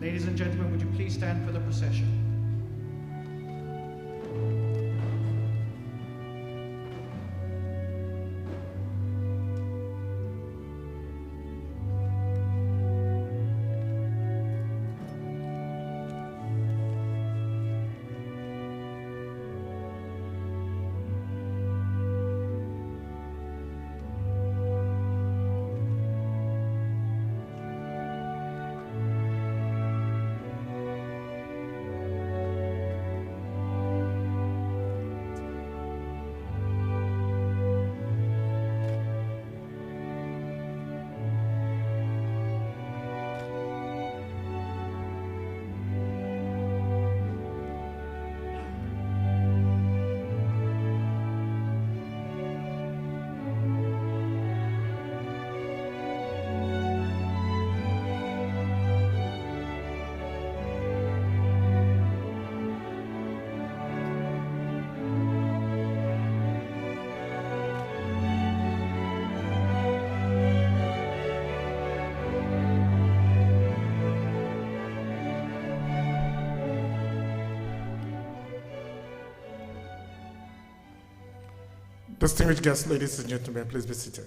Ladies and gentlemen, would you please stand for the procession? Distinguished guests, ladies and gentlemen, please be seated.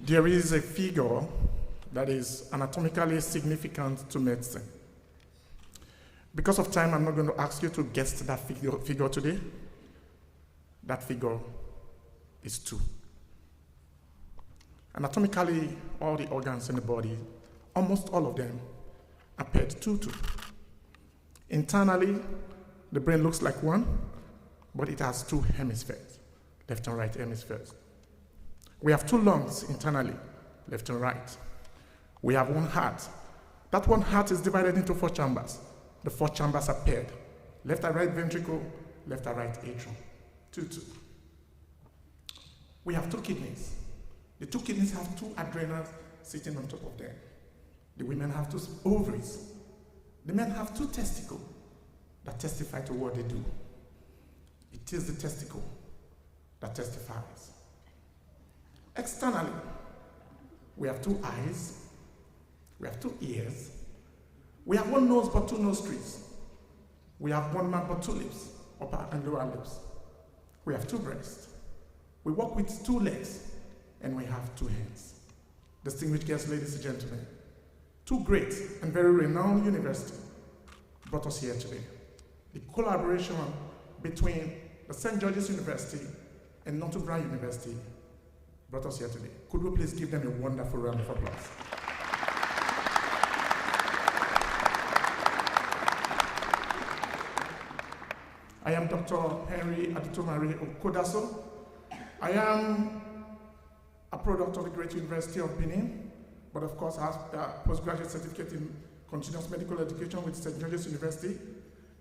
There is a figure that is anatomically significant to medicine. Because of time, I'm not going to ask you to guess that figure today. That figure is 2. Anatomically, all the organs in the body, almost all of them, are paired 2-2. Internally, the brain looks like 1, but it has 2 hemispheres, left and right hemispheres. We have 2 lungs internally, left and right. We have 1 heart. That 1 heart is divided into 4 chambers. The 4 chambers are paired, left and right ventricle, left and right atrium, 2-2. We have 2 kidneys. The 2 kidneys have 2 adrenals sitting on top of them. The women have 2 ovaries. The men have 2 testicles that testify to what they do. It is the testicle that testifies. Externally, we have 2 eyes, we have 2 ears, we have 1 nose but 2 nostrils, we have 1 mouth but 2 lips, upper and lower lips. We have 2 breasts, we walk with 2 legs, and we have 2 hands. Distinguished guests, ladies and gentlemen, 2 great and very renowned universities brought us here today. The collaboration between the St. George's University and Northumbria University brought us here today. Could we please give them a wonderful round of applause? I am Dr. Henry Adutomari Okodaso. I am a product of the Great University of Benin, but of course I have a postgraduate certificate in continuous medical education with St. George's University.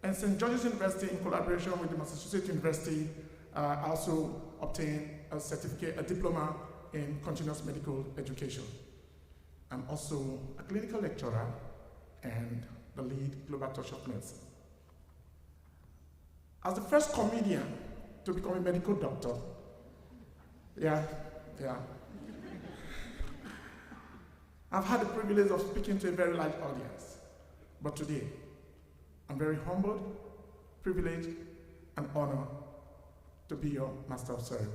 And St. George's University, in collaboration with the Massachusetts University, also obtained a certificate, a diploma in continuous medical education. I'm also a clinical lecturer and the lead global touch of medicine. As the first comedian to become a medical doctor, I've had the privilege of speaking to a very large audience. But today, I'm very humbled, privileged, and honored to be your master of ceremony.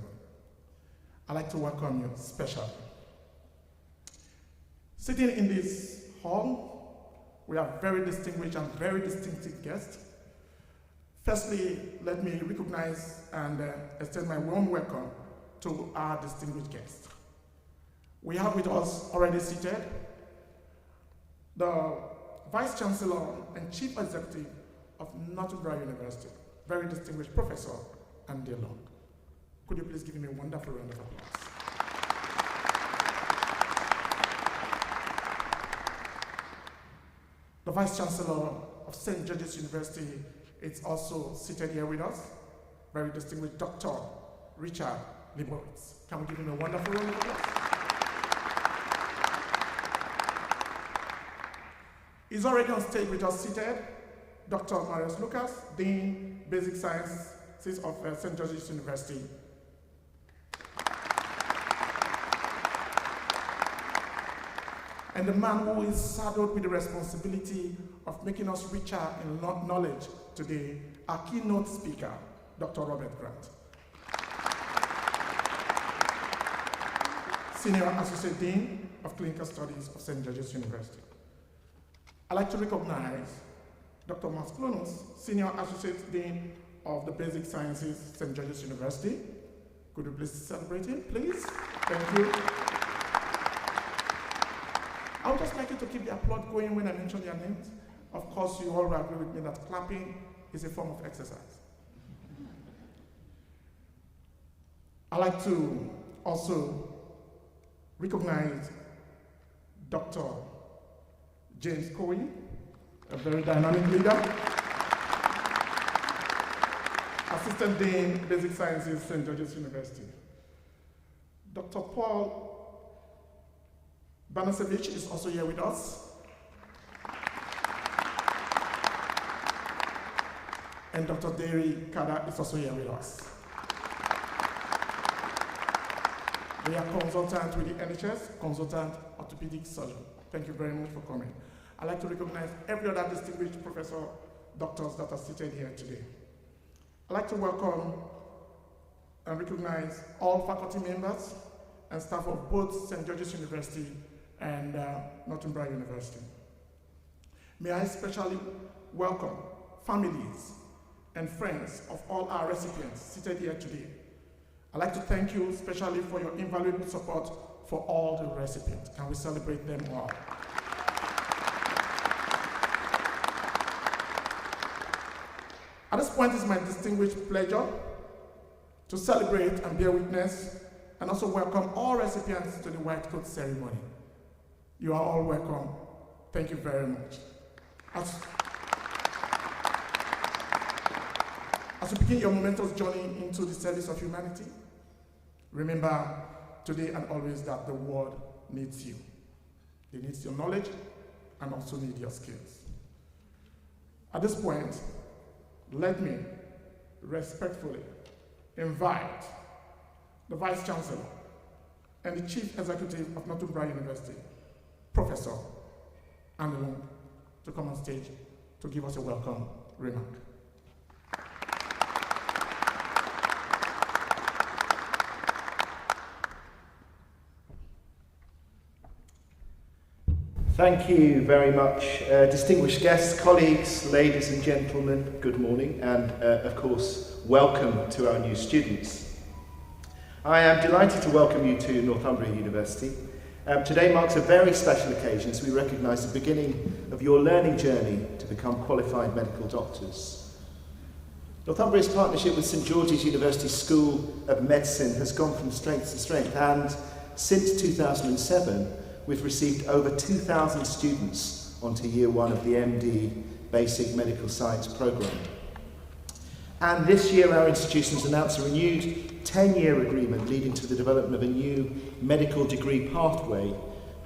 I'd like to welcome you specially. Sitting in this hall, we have very distinguished and very distinctive guests. Firstly, let me recognize and extend my warm welcome to our distinguished guests. We have with us already seated the Vice Chancellor and Chief Executive of Northumbria University, very distinguished Professor Andy Long. Could you please give him a wonderful round of applause? The Vice Chancellor of St. George's University is also seated here with us, very distinguished Dr. Richard Libowitz. Can we give him a wonderful round of applause? He's already on stage with us seated, Dr. Marius Lucas, Dean, Basic Sciences of St. George's University. and the man who is saddled with the responsibility of making us richer in knowledge today, our keynote speaker, Dr. Robert Grant. Senior Associate Dean of Clinical Studies of St. George's University. I'd like to recognize Dr. Masclonus, Senior Associate Dean of the Basic Sciences, St. George's University. Could you please celebrate him, please? Thank you. I would just like you to keep the applause going when I mention your names. Of course, you all will agree with me that clapping is a form of exercise. I'd like to also recognize Dr. James Cowie, a very dynamic leader. Assistant Dean, Basic Sciences, St. George's University. Dr. Paul Banasevich is also here with us. And Dr. Derry Kada is also here with us. They are consultant with the NHS, consultant orthopedic surgeon. Thank you very much for coming. I'd like to recognize every other distinguished professor, doctors that are seated here today. I'd like to welcome and recognize all faculty members and staff of both St. George's University and Northumbria University. May I especially welcome families and friends of all our recipients seated here today. I'd like to thank you especially for your invaluable support for all the recipients. Can we celebrate them all? At this point, it's my distinguished pleasure to celebrate and bear witness and also welcome all recipients to the White Coat ceremony. You are all welcome. Thank you very much. As you begin your momentous journey into the service of humanity, remember today and always that the world needs you. It needs your knowledge and also needs your skills. At this point, let me respectfully invite the Vice Chancellor and the Chief Executive of Northumbria University, Professor Anilung, to come on stage to give us a welcome remark. Thank you very much, distinguished guests, colleagues, ladies and gentlemen, good morning, and of course, welcome to our new students. I am delighted to welcome you to Northumbria University. Today marks a very special occasion as we recognise the beginning of your learning journey to become qualified medical doctors. Northumbria's partnership with St. George's University School of Medicine has gone from strength to strength, and since 2007, we've received over 2,000 students onto year one of the MD Basic Medical Science programme. And this year our institutions announced a renewed 10-year agreement leading to the development of a new medical degree pathway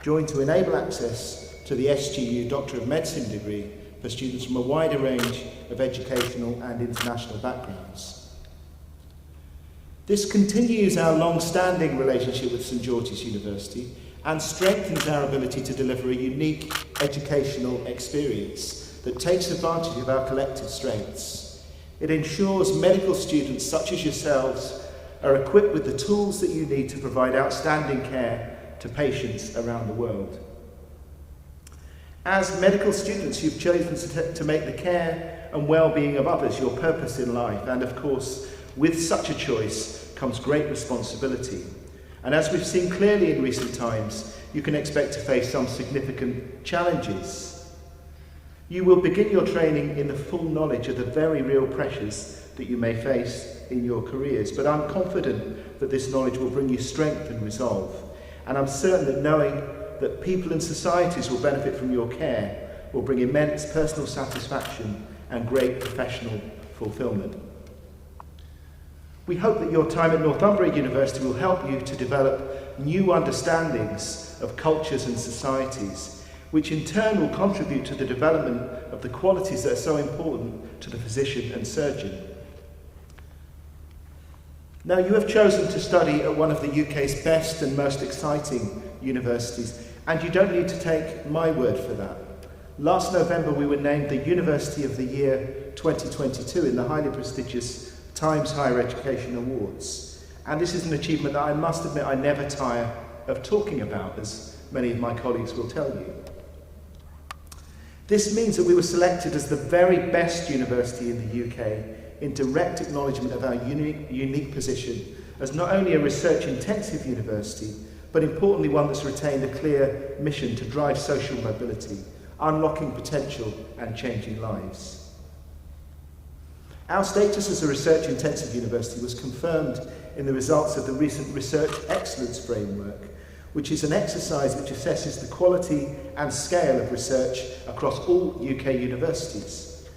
joined to enable access to the SGU Doctor of Medicine degree for students from a wider range of educational and international backgrounds. This continues our long-standing relationship with St. George's University and strengthens our ability to deliver a unique educational experience that takes advantage of our collective strengths. It ensures medical students such as yourselves are equipped with the tools that you need to provide outstanding care to patients around the world. As medical students, you've chosen to make the care and well-being of others your purpose in life, and of course, with such a choice comes great responsibility. And as we've seen clearly in recent times, you can expect to face some significant challenges. You will begin your training in the full knowledge of the very real pressures that you may face in your careers, but I'm confident that this knowledge will bring you strength and resolve. And I'm certain that knowing that people and societies will benefit from your care will bring immense personal satisfaction and great professional fulfilment. We hope that your time at Northumbria University will help you to develop new understandings of cultures and societies, which in turn will contribute to the development of the qualities that are so important to the physician and surgeon. Now, you have chosen to study at one of the UK's best and most exciting universities, And you don't need to take my word for that. Last November, we were named the University of the Year 2022 in the highly prestigious Times Higher Education Awards. And this is an achievement that I must admit I never tire of talking about, as many of my colleagues will tell you. This means that we were selected as the very best university in the UK in direct acknowledgement of our unique position as not only a research-intensive university, but importantly one that's retained a clear mission to drive social mobility, unlocking potential and changing lives. Our status as a research-intensive university was confirmed in the results of the recent Research Excellence Framework, which is an exercise which assesses the quality and scale of research across all UK universities.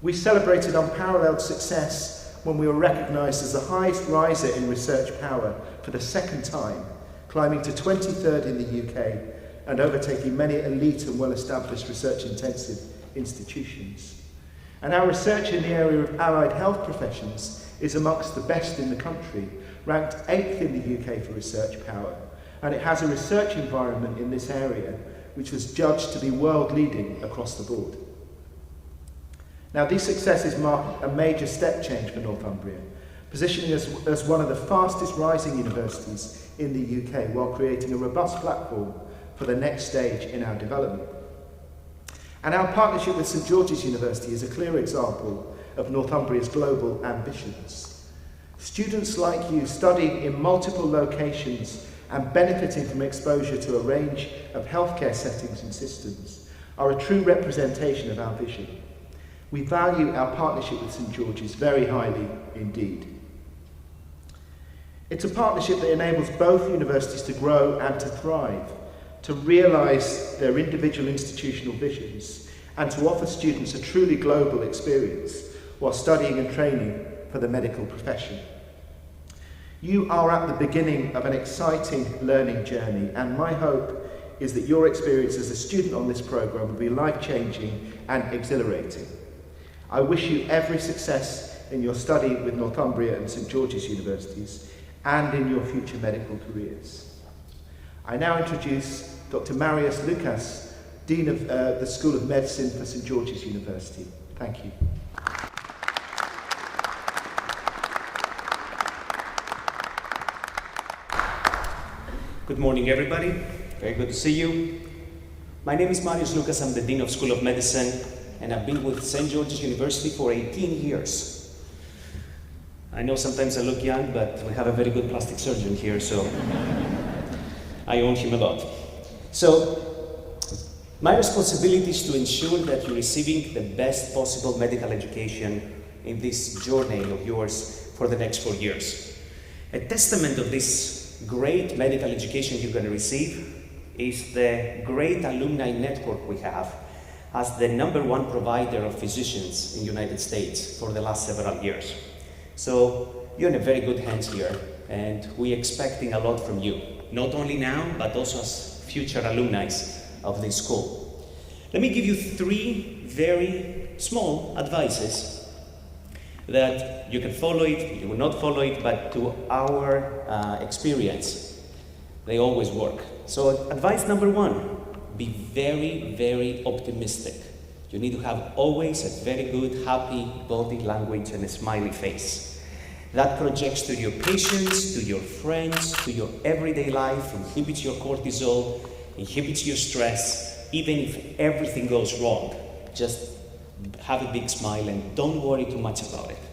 We celebrated unparalleled success when we were recognised as the highest riser in research power for the second time, climbing to 23rd in the UK and overtaking many elite and well-established research-intensive institutions. And our research in the area of allied health professions is amongst the best in the country, ranked 8th in the UK for research power. And it has a research environment in this area which was judged to be world-leading across the board. Now, these successes mark a major step change for Northumbria, positioning us as one of the fastest rising universities in the UK while creating a robust platform for the next stage in our development. And our partnership with St George's University is a clear example of Northumbria's global ambitions. Students like you studying in multiple locations and benefiting from exposure to a range of healthcare settings and systems are a true representation of our vision. We value our partnership with St George's very highly indeed. It's a partnership that enables both universities to grow and to thrive, to realise their individual institutional visions, and to offer students a truly global experience while studying and training for the medical profession. You are at the beginning of an exciting learning journey, and my hope is that your experience as a student on this programme will be life-changing and exhilarating. I wish you every success in your study with Northumbria and St George's Universities and in your future medical careers. I now introduce Dr. Marius Lucas, Dean of the School of Medicine for St George's University. Thank you. Good morning, everybody. Very good to see you. My name is Marius Lucas. I'm the Dean of School of Medicine, and I've been with St. George's University for 18 years. I know sometimes I look young, but we have a very good plastic surgeon here, so I owe him a lot. So, my responsibility is to ensure that you're receiving the best possible medical education in this journey of yours for the next 4 years. A testament of this great medical education you're going to receive is the great alumni network we have as the #1 provider of physicians in the United States for the last several years. So you're in a very good hands here, and we're expecting a lot from you, not only now, but also as future alumni of this school. Let me give you 3 very small advices that you can follow it, you will not follow it, but to our experience, they always work. So advice #1, be very, very optimistic. You need to have always a very good, happy body language and a smiley face. That projects to your patients, to your friends, to your everyday life, inhibits your cortisol, inhibits your stress, even if everything goes wrong. Just have a big smile and don't worry too much about it.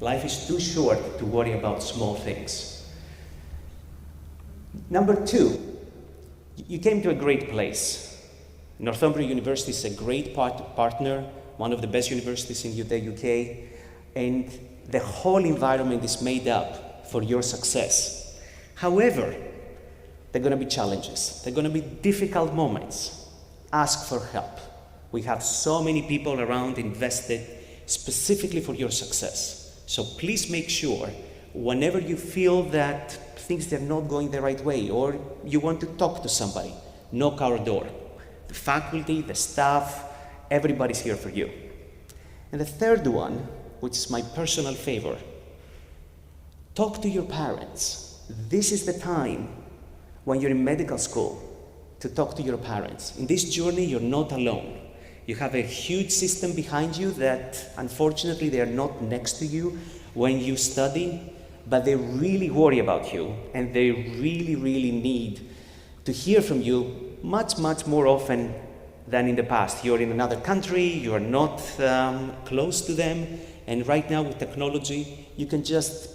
Life is too short to worry about small things. #2, you came to a great place. Northumbria University is a great partner, one of the best universities in the UK, and the whole environment is made up for your success. However, there are going to be challenges. There are going to be difficult moments. Ask for help. We have so many people around invested specifically for your success. So please make sure, whenever you feel that things are not going the right way, or you want to talk to somebody, knock our door. The faculty, the staff, everybody's here for you. And the third one, which is my personal favor, talk to your parents. This is the time when you're in medical school. to talk to your parents. In this journey, you're not alone. You have a huge system behind you that, unfortunately, they are not next to you when you study, but they really worry about you, and they really, really need to hear from you much, much more often than in the past. You're in another country, you're not close to them, and right now with technology, you can just,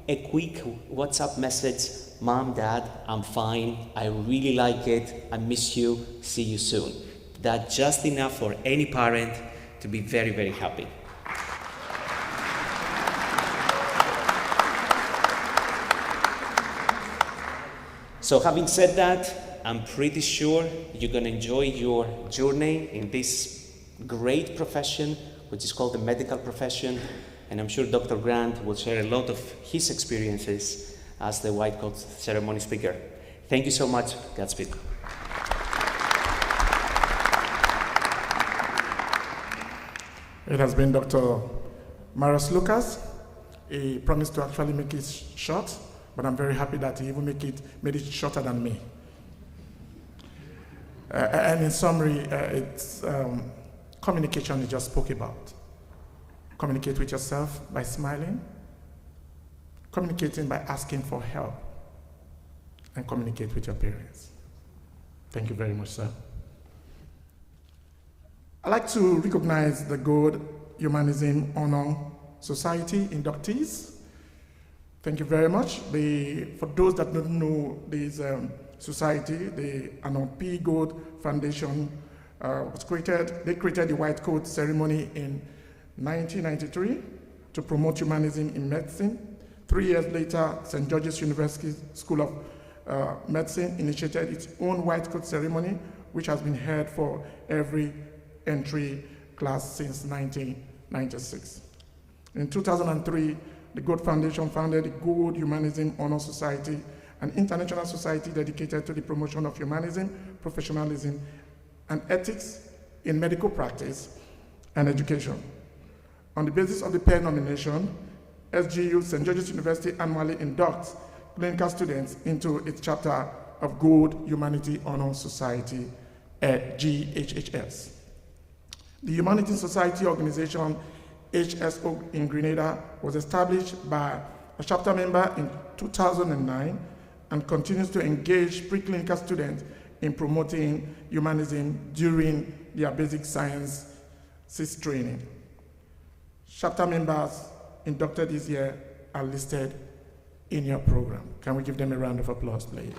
a quick WhatsApp message, Mom, Dad, I'm fine, I really like it, I miss you, see you soon. That's just enough for any parent to be very, very happy. So having said that, I'm pretty sure you're going to enjoy your journey in this great profession, which is called the medical profession. And I'm sure Dr. Grant will share a lot of his experiences as the white coat ceremony speaker. Thank you so much. Godspeed. It has been Dr. Marius Lucas. He promised to actually make it short, but I'm very happy that he even made it shorter than me. And in summary, it's communication he just spoke about. Communicate with yourself by smiling, communicating by asking for help, and communicate with your parents. Thank you very much, sir. I'd like to recognize the Good Humanism Honor Society inductees. Thank you very much. For those that don't know this society, the P. Gold Foundation was created. They created the white coat ceremony in 1993 to promote humanism in medicine. 3 years later, St. George's University School of Medicine initiated its own white coat ceremony, which has been held for every entry class since 1996. In 2003, the Gold Foundation founded the Good Humanism Honor Society, an international society dedicated to the promotion of humanism, professionalism, and ethics in medical practice and education. On the basis of the pair nomination, SGU, St. George's University, annually inducts clinical students into its chapter of Good Humanity Honor Society at GHHS. The Humanity Society organization, HSO in Grenada, was established by a chapter member in 2009 and continues to engage preclinical students in promoting humanism during their basic sciences training. Chapter members inducted this year are listed in your program. Can we give them a round of applause, please?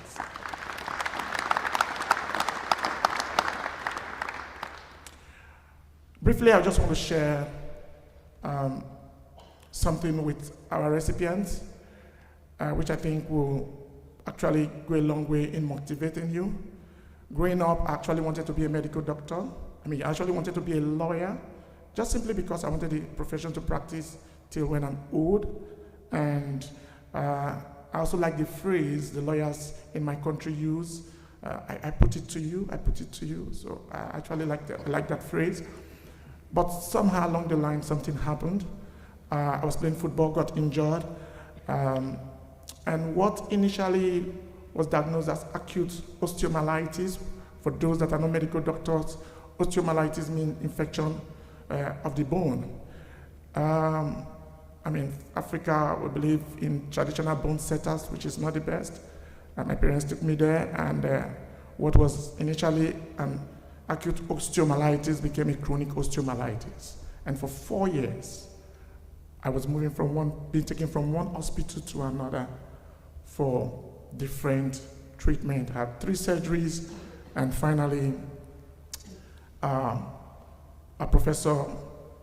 Briefly, I just want to share something with our recipients, which I think will actually go a long way in motivating you. Growing up, I actually wanted to be a medical doctor. I actually wanted to be a lawyer, just simply because I wanted the profession to practice till when I'm old. And I also like the phrase the lawyers in my country use, I put it to you, I put it to you. So I actually like that phrase. But somehow along the line, something happened. I was playing football, got injured, and what initially was diagnosed as acute osteomyelitis, for those that are not medical doctors, osteomyelitis means infection of the bone. Africa, we believe in traditional bone setters, which is not the best. My parents took me there, and what was initially an acute osteomyelitis became a chronic osteomyelitis. And for 4 years, I was being taken from one hospital to another for different treatment. I had 3 surgeries, and finally, a professor,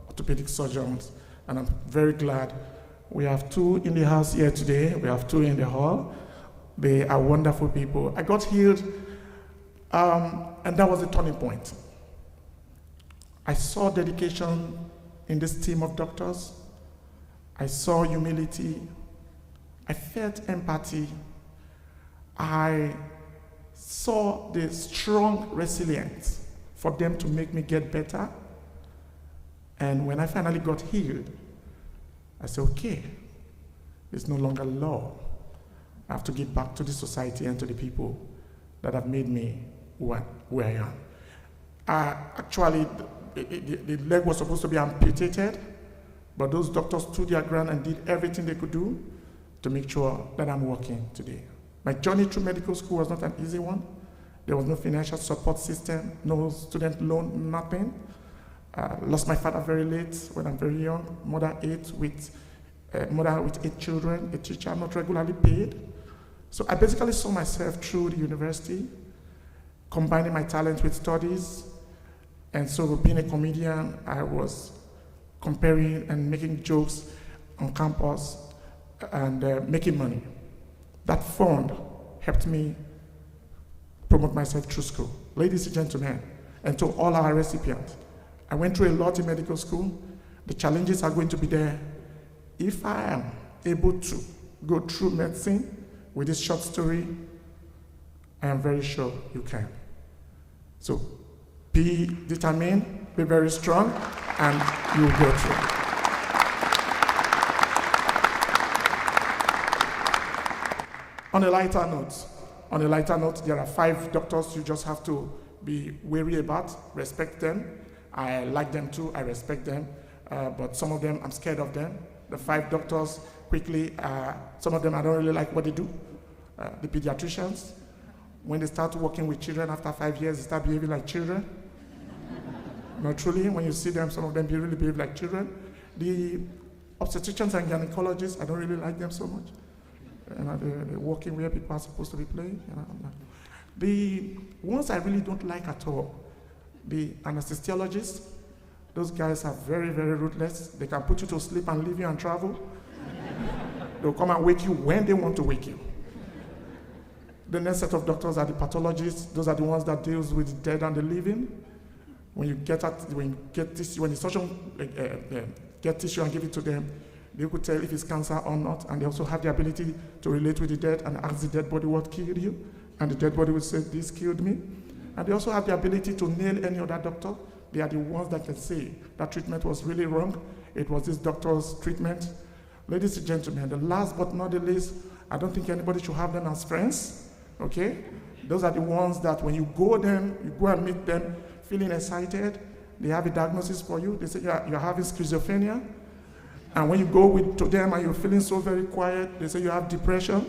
orthopedic surgeons, and I'm very glad we have 2 in the house here today. We have 2 in the hall. They are wonderful people. I got healed, and that was a turning point. I saw dedication in this team of doctors. I saw humility. I felt empathy. I saw the strong resilience for them to make me get better. And when I finally got healed, I said, okay, it's no longer law. I have to give back to the society and to the people that have made me who I am. Actually, the leg was supposed to be amputated, but those doctors stood their ground and did everything they could do to make sure that I'm working today. My journey through medical school was not an easy one. There was no financial support system, no student loan, nothing. Lost my father very late when I'm very young. Mother with 8 children, a teacher not regularly paid. So I basically saw myself through the university, combining my talent with studies. And so being a comedian, I was comparing and making jokes on campus and making money. That fund helped me promote myself through school. Ladies and gentlemen, and to all our recipients, I went through a lot in medical school. The challenges are going to be there. If I am able to go through medicine with this short story, I am very sure you can. So be determined, be very strong, and you will go through. On a lighter note, there are 5 doctors you just have to be wary about, respect them. I like them too, I respect them, but some of them, I'm scared of them. The 5 doctors, quickly, some of them, I don't really like what they do. The pediatricians, when they start working with children after 5 years, they start behaving like children. No, truly, when you see them, some of them really behave like children. The obstetricians and gynecologists, I don't really like them so much. They're working where people are supposed to be playing. The ones I really don't like at all, the anesthesiologists, those guys are very, very ruthless. They can put you to sleep and leave you and travel. They'll come and wake you when they want to wake you. The next set of doctors are the pathologists. Those are the ones that deals with the dead and the living. When you get tissue, when the surgeon get tissue and give it to them, they could tell if it's cancer or not, and they also have the ability to relate with the dead and ask the dead body what killed you, and the dead body will say, this killed me. And they also have the ability to nail any other doctor. They are the ones that can say that treatment was really wrong. It was this doctor's treatment. Ladies and gentlemen, the last but not the least, I don't think anybody should have them as friends, okay? Those are the ones that when you go and meet them feeling excited, they have a diagnosis for you. They say you're having schizophrenia. And when you go to them and you're feeling so very quiet, they say you have depression.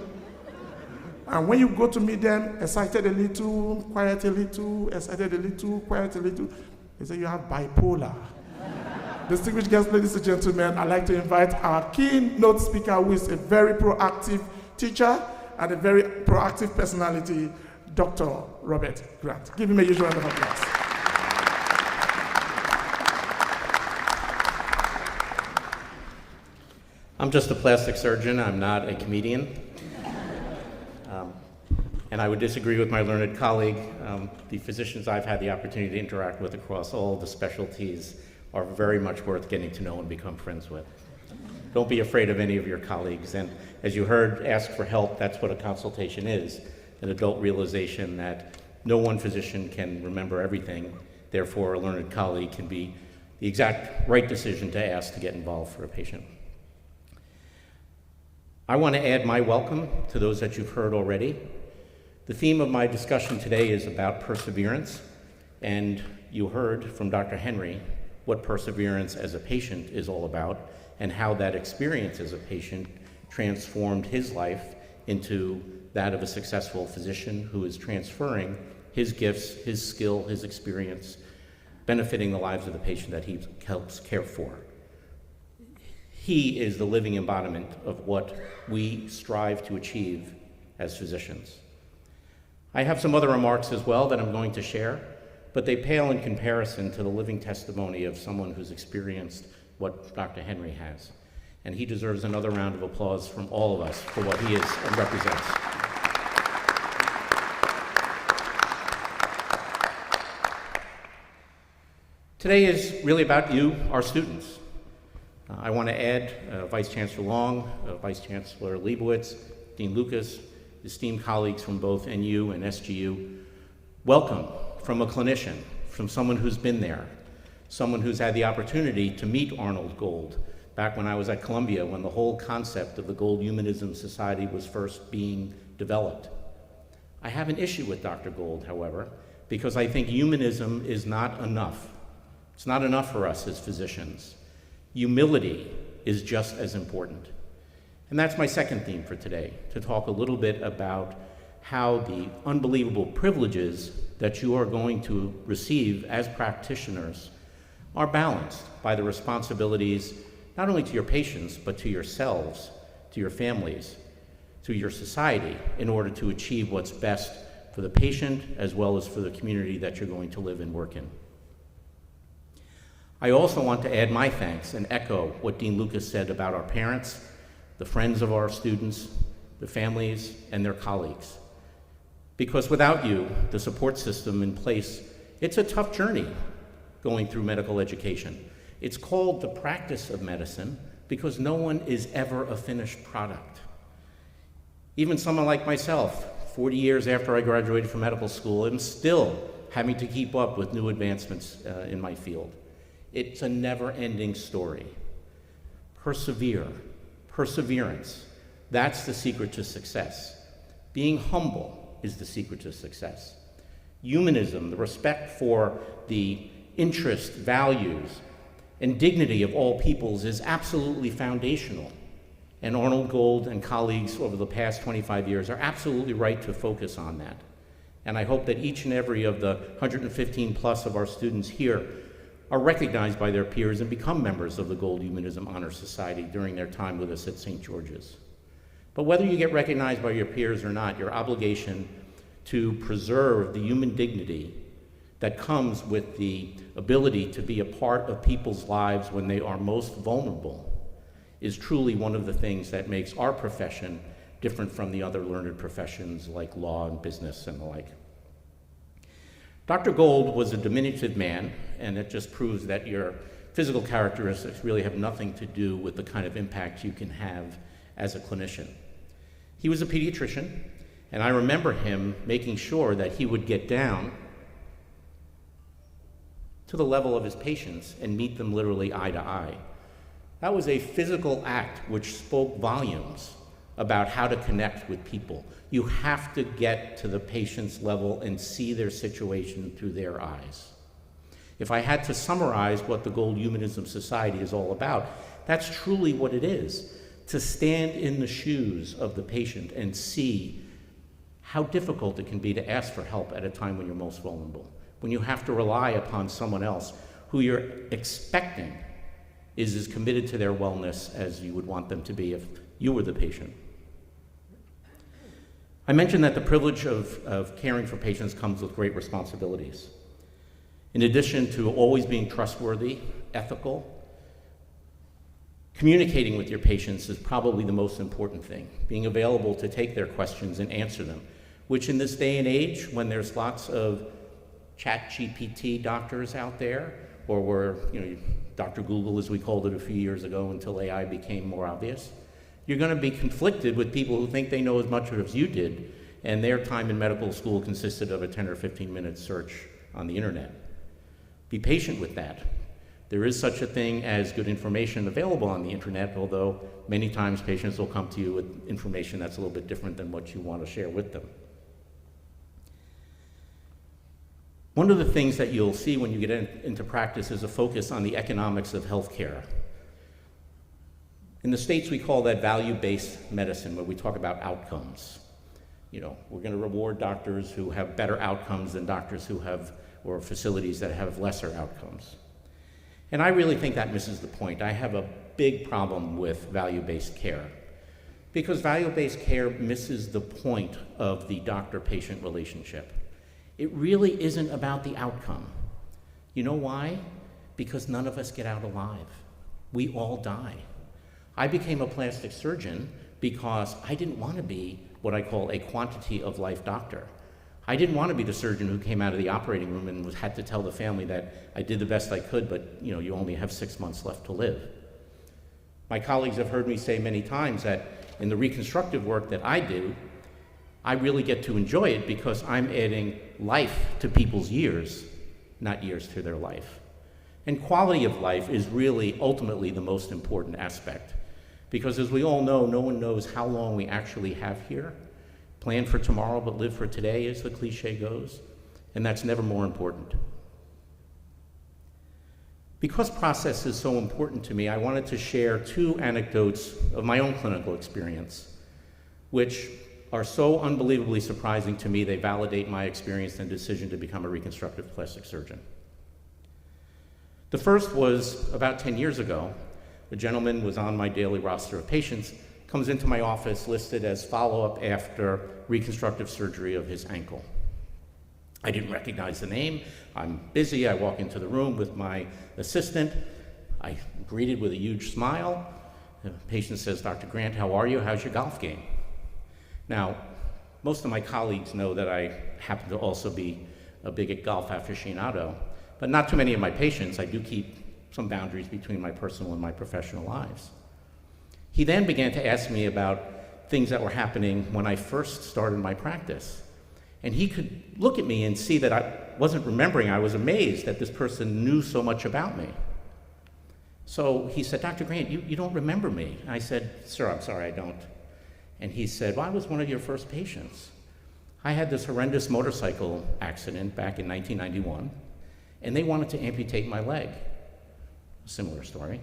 And when you go to meet them, excited a little, quiet a little, excited a little, quiet a little, they say you have bipolar. Distinguished guests, ladies and gentlemen, I'd like to invite our keynote speaker, who is a very proactive teacher and a very proactive personality, Dr. Robert Grant. Give him a usual round of applause. I'm just a plastic surgeon, I'm not a comedian. And I would disagree with my learned colleague. The physicians I've had the opportunity to interact with across all the specialties are very much worth getting to know and become friends with. Don't be afraid of any of your colleagues. And as you heard, ask for help. That's what a consultation is, an adult realization that no one physician can remember everything. Therefore, a learned colleague can be the exact right decision to ask to get involved for a patient. I want to add my welcome to those that you've heard already. The theme of my discussion today is about perseverance, and you heard from Dr. Henry what perseverance as a patient is all about and how that experience as a patient transformed his life into that of a successful physician who is transferring his gifts, his skill, his experience, benefiting the lives of the patient that he helps care for. He is the living embodiment of what we strive to achieve as physicians. I have some other remarks as well that I'm going to share, but they pale in comparison to the living testimony of someone who's experienced what Dr. Henry has. And he deserves another round of applause from all of us for what he is and represents. Today is really about you, our students. I want to add Vice Chancellor Long, Vice Chancellor Leibowitz, Dean Lucas, esteemed colleagues from both NU and SGU. Welcome from a clinician, from someone who's been there, someone who's had the opportunity to meet Arnold Gold back when I was at Columbia, when the whole concept of the Gold Humanism Society was first being developed. I have an issue with Dr. Gold, however, because I think humanism is not enough. It's not enough for us as physicians. Humility is just as important. And that's my second theme for today, to talk a little bit about how the unbelievable privileges that you are going to receive as practitioners are balanced by the responsibilities not only to your patients, but to yourselves, to your families, to your society, in order to achieve what's best for the patient as well as for the community that you're going to live and work in. I also want to add my thanks and echo what Dean Lucas said about our parents, the friends of our students, the families, and their colleagues. Because without you, the support system in place, it's a tough journey going through medical education. It's called the practice of medicine because no one is ever a finished product. Even someone like myself, 40 years after I graduated from medical school, I'm still having to keep up with new advancements in my field. It's a never-ending story. Persevere, perseverance, that's the secret to success. Being humble is the secret to success. Humanism, the respect for the interest, values, and dignity of all peoples is absolutely foundational. And Arnold Gold and colleagues over the past 25 years are absolutely right to focus on that. And I hope that each and every of the 115 plus of our students here are recognized by their peers and become members of the Gold Humanism Honor Society during their time with us at St. George's. But whether you get recognized by your peers or not, your obligation to preserve the human dignity that comes with the ability to be a part of people's lives when they are most vulnerable is truly one of the things that makes our profession different from the other learned professions like law and business and the like. Dr. Gold was a diminutive man, and it just proves that your physical characteristics really have nothing to do with the kind of impact you can have as a clinician. He was a pediatrician, and I remember him making sure that he would get down to the level of his patients and meet them literally eye to eye. That was a physical act which spoke volumes about how to connect with people. You have to get to the patient's level and see their situation through their eyes. If I had to summarize what the Gold Humanism Society is all about, that's truly what it is, to stand in the shoes of the patient and see how difficult it can be to ask for help at a time when you're most vulnerable, when you have to rely upon someone else who you're expecting is as committed to their wellness as you would want them to be if you were the patient. I mentioned that the privilege of caring for patients comes with great responsibilities. In addition to always being trustworthy, ethical, communicating with your patients is probably the most important thing, being available to take their questions and answer them, which in this day and age, when there's lots of ChatGPT doctors out there, or where, Dr. Google, as we called it a few years ago until AI became more obvious, you're going to be conflicted with people who think they know as much as you did, and their time in medical school consisted of a 10 or 15-minute search on the internet. Be patient with that. There is such a thing as good information available on the internet, although many times patients will come to you with information that's a little bit different than what you want to share with them. One of the things that you'll see when you get into practice is a focus on the economics of healthcare. In the States, we call that value-based medicine, where we talk about outcomes. We're going to reward doctors who have better outcomes than doctors who have, or facilities that have lesser outcomes. And I really think that misses the point. I have a big problem with value-based care, because value-based care misses the point of the doctor-patient relationship. It really isn't about the outcome. You know why? Because none of us get out alive. We all die. I became a plastic surgeon because I didn't want to be what I call a quantity of life doctor. I didn't want to be the surgeon who came out of the operating room and had to tell the family that I did the best I could, but you only have 6 months left to live. My colleagues have heard me say many times that in the reconstructive work that I do, I really get to enjoy it because I'm adding life to people's years, not years to their life. And quality of life is really ultimately the most important aspect, because as we all know, no one knows how long we actually have here. Plan for tomorrow, but live for today, as the cliche goes, and that's never more important. Because process is so important to me, I wanted to share 2 anecdotes of my own clinical experience, which are so unbelievably surprising to me, they validate my experience and decision to become a reconstructive plastic surgeon. The first was about 10 years ago. A gentleman was on my daily roster of patients, comes into my office listed as follow-up after reconstructive surgery of his ankle. I didn't recognize the name. I'm busy. I walk into the room with my assistant. I greeted with a huge smile. The patient says, "Dr. Grant, how are you? How's your golf game?" Now, most of my colleagues know that I happen to also be a big golf aficionado, but not too many of my patients. I do keep some boundaries between my personal and my professional lives. He then began to ask me about things that were happening when I first started my practice. And he could look at me and see that I wasn't remembering. I was amazed that this person knew so much about me. So he said, "Dr. Grant, you don't remember me." I said, "Sir, I'm sorry, I don't." And he said, "Well, I was one of your first patients. I had this horrendous motorcycle accident back in 1991, and they wanted to amputate my leg." A similar story.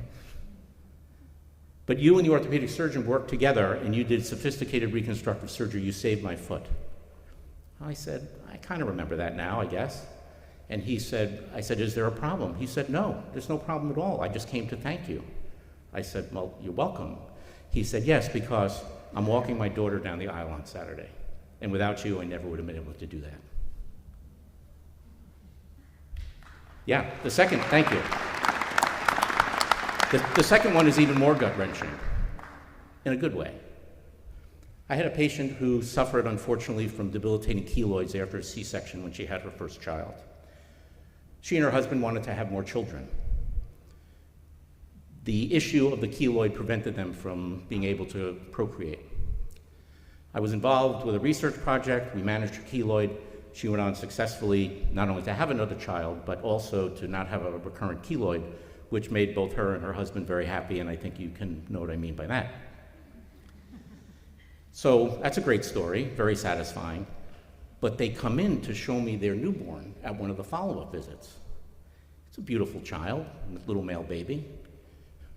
"But you and the orthopedic surgeon worked together, and you did sophisticated reconstructive surgery. You saved my foot." I said, "I kind of remember that now, I guess." And I said, "Is there a problem?" He said, "No, there's no problem at all. I just came to thank you." I said, "Well, you're welcome." He said, "Yes, because I'm walking my daughter down the aisle on Saturday, and without you, I never would have been able to do that." Yeah, thank you. The second one is even more gut-wrenching, in a good way. I had a patient who suffered, unfortunately, from debilitating keloids after a C-section when she had her first child. She and her husband wanted to have more children. The issue of the keloid prevented them from being able to procreate. I was involved with a research project. We managed her keloid. She went on successfully not only to have another child, but also to not have a recurrent keloid, which made both her and her husband very happy, and I think you can know what I mean by that. So that's a great story, very satisfying, but they come in to show me their newborn at one of the follow-up visits. It's a beautiful child, a little male baby.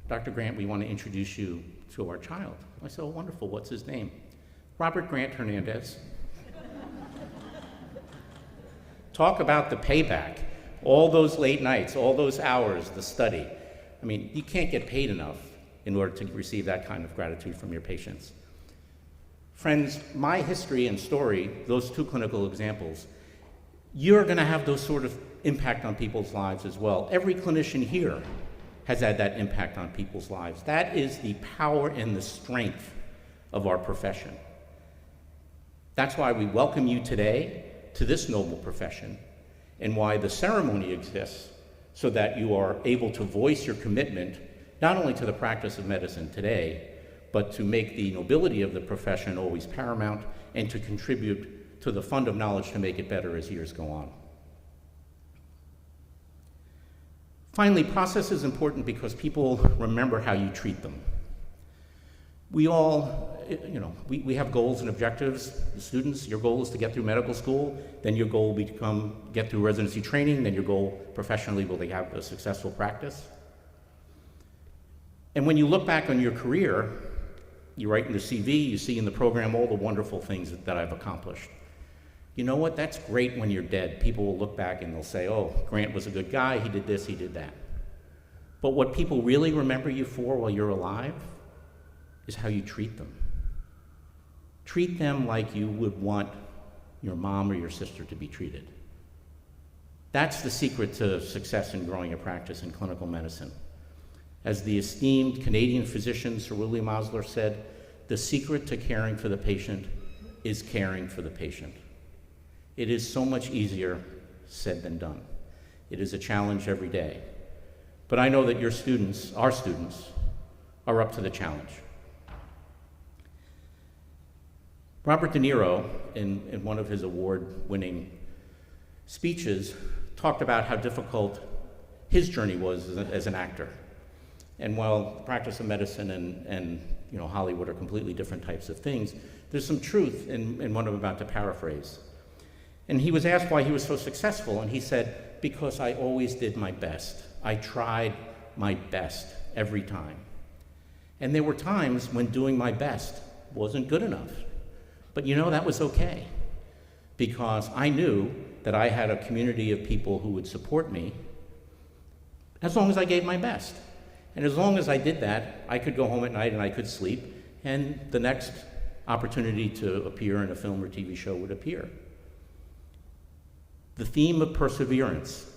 "Dr. Grant, we want to introduce you to our child." I said, "Oh, wonderful, what's his name?" "Robert Grant Hernandez." Talk about the payback. All those late nights, all those hours, the study. I mean, you can't get paid enough in order to receive that kind of gratitude from your patients. Friends, my history and story, those 2 clinical examples, you're going to have those sort of impact on people's lives as well. Every clinician here has had that impact on people's lives. That is the power and the strength of our profession. That's why we welcome you today to this noble profession, and why the ceremony exists, so that you are able to voice your commitment not only to the practice of medicine today, but to make the nobility of the profession always paramount, and to contribute to the fund of knowledge to make it better as years go on. Finally, process is important because people remember how you treat them. We all, we have goals and objectives. The students, your goal is to get through medical school, then your goal will get through residency training, then your goal professionally will be to have a successful practice. And when you look back on your career, you write in the CV, you see in the program all the wonderful things that I've accomplished. You know what? That's great when you're dead. People will look back and they'll say, "Oh, Grant was a good guy, he did this, he did that." But what people really remember you for while you're alive is how you treat them. Treat them like you would want your mom or your sister to be treated. That's the secret to success in growing a practice in clinical medicine. As the esteemed Canadian physician Sir William Osler said, "The secret to caring for the patient is caring for the patient." It is so much easier said than done. It is a challenge every day. But I know that your students, our students, are up to the challenge. Robert De Niro, in one of his award-winning speeches, talked about how difficult his journey was as an actor. And while the practice of medicine and Hollywood are completely different types of things, There's some truth in what I'm about to paraphrase. And he was asked why he was so successful, and he said, because I always did my best. I tried my best every time. And there were times when doing my best wasn't good enough. But you know, that was okay, because I knew that I had a community of people who would support me as long as I gave my best. And as long as I did that, I could go home at night and I could sleep, and the next opportunity to appear in a film or TV show would appear. The theme of perseverance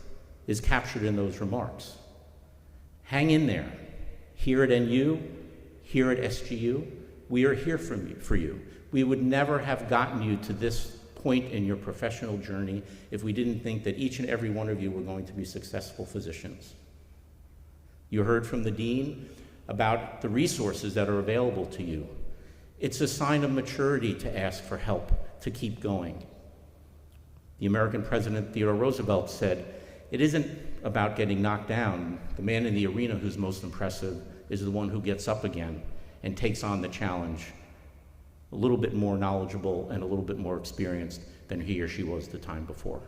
is captured in those remarks. Hang in there. Here at NU, here at SGU, we are here for you. We would never have gotten you to this point in your professional journey if we didn't think that each and every one of you were going to be successful physicians. You heard from the dean about the resources that are available to you. It's a sign of maturity to ask for help, to keep going. The American President Theodore Roosevelt said, it isn't about getting knocked down. The man in the arena who's most impressive is the one who gets up again and takes on the challenge, a little bit more knowledgeable and a little bit more experienced than he or she was the time before.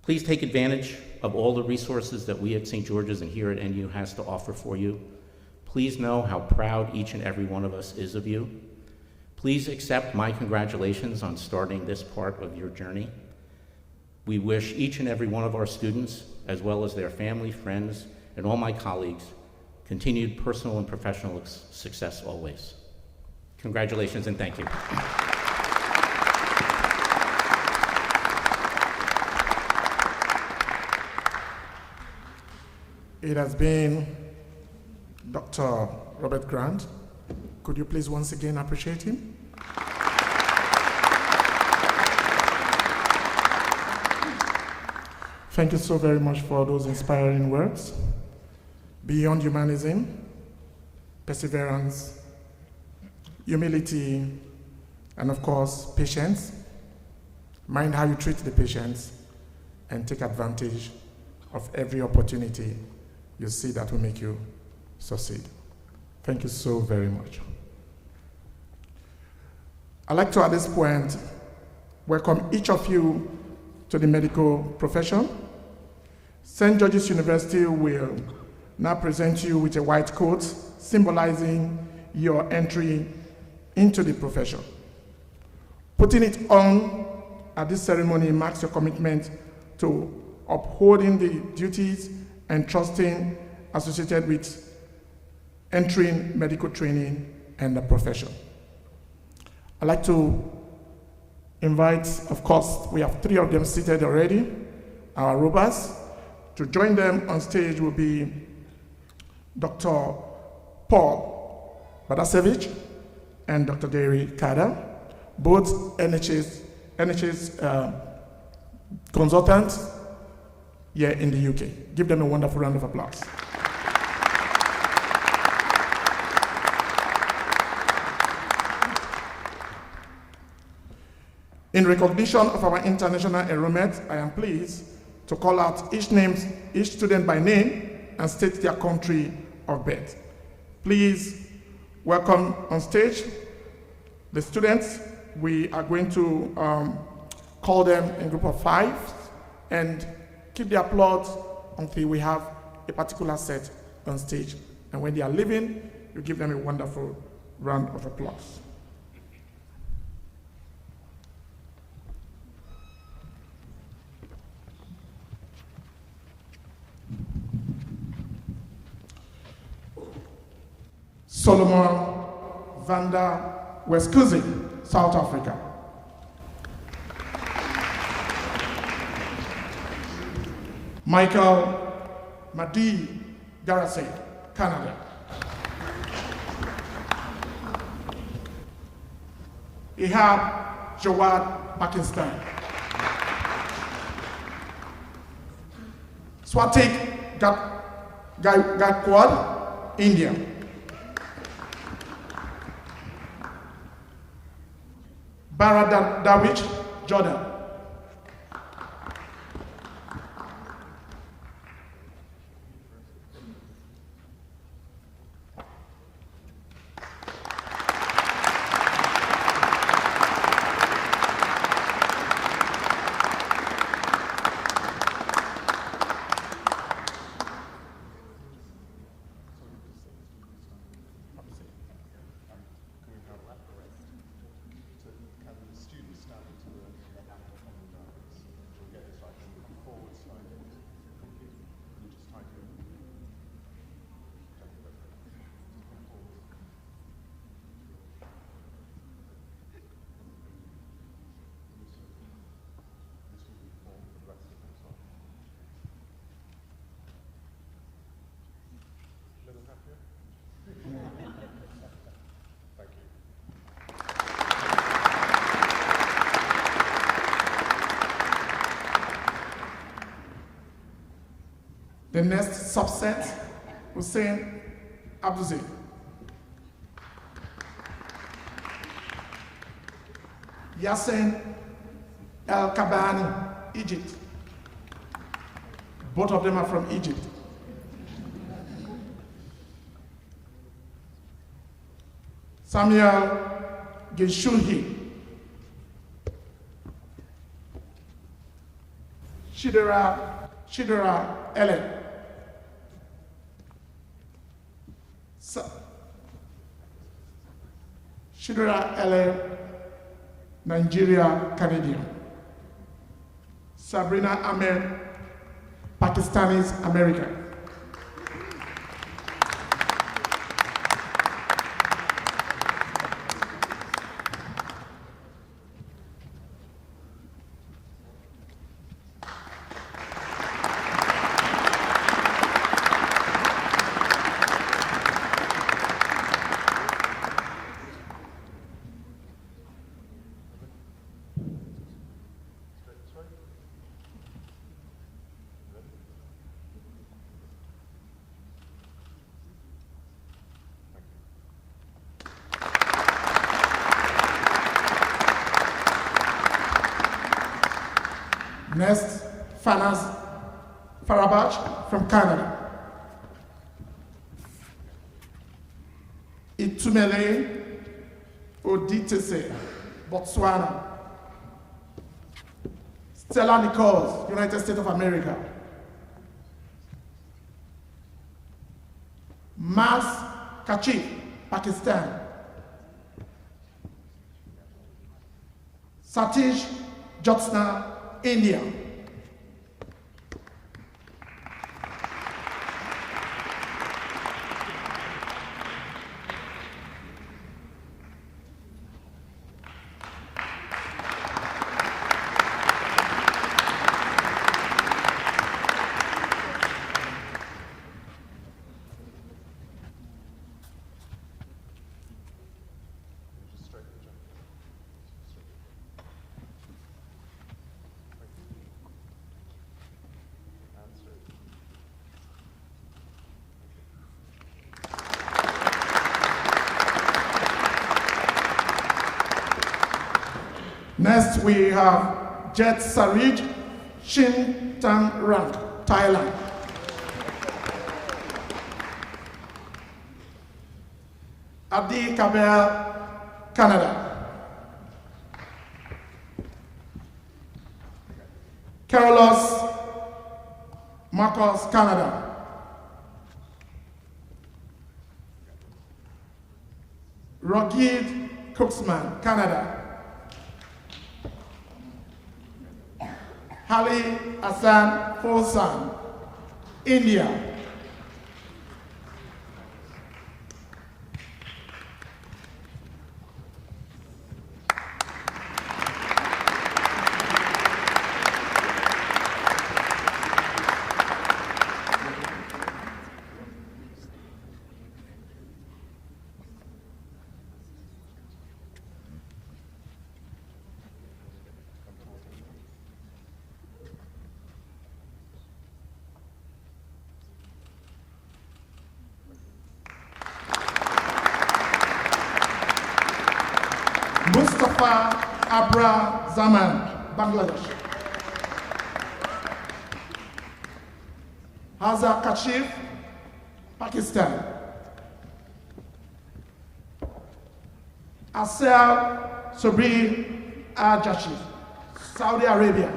Please take advantage of all the resources that we at St. George's and here at NU has to offer for you. Please know how proud each and every one of us is of you. Please accept my congratulations on starting this part of your journey. We wish each and every one of our students, as well as their family, friends, and all my colleagues, continued personal and professional success always. Congratulations and thank you. It has been Dr. Robert Grant. Could you please once again appreciate him? Thank you so very much for those inspiring words. Beyond humanism, perseverance, humility, and of course, patience. Mind how you treat the patients and take advantage of every opportunity you see that will make you succeed. Thank you so very much. I'd like to, at this point, welcome each of you to the medical profession. St. George's University will now present you with a white coat symbolizing your entry into the profession. Putting it on at this ceremony marks your commitment to upholding the duties and trusting associated with entering medical training and the profession. I'd like to invite, of course, we have 3 of them seated already, our robbers. To join them on stage will be Dr. Paul Badasevich and Dr. Gary Kada, both NHS consultants here in the UK. Give them a wonderful round of applause. In recognition of our international enrollment, I am pleased to call out each student by name and state their country of birth. Please welcome on stage the students. We are going to call them in a group of 5 and keep the applause until we have a particular set on stage. And when they are leaving, you give them a wonderful round of applause. Solomon Vanda Weskuzi, South Africa. Michael Madi Garase, Canada. Ihab Jawad, Pakistan. Swatik Gakwad, India. Bara Dawich, Jordan. The next subset, Hussein Abduzay. Yassin El Kabani, Egypt. Both of them are from Egypt. Samuel Genshuhi. Shidera Ellen. Shidera Ellen, Nigeria, Canadian. Sabrina Ahmed, Pakistanis, American. Next, Fanas Farabach from Canada. Itumele Oditese, Botswana. Stella Nichols, United States of America. Mas Kachif, Pakistan. Satish Jyotsna, India. Next, we have Jet Sarij Shin Tang Rank, Thailand. Adi Kabel, Canada. Carlos Marcos, Canada. Rogid Cooksman, Canada. Ali Hassan Fosan, India. Mustafa Abra Zaman, Bangladesh. Haza Kashif, Pakistan. Asel Sabri Ajashif, Saudi Arabia.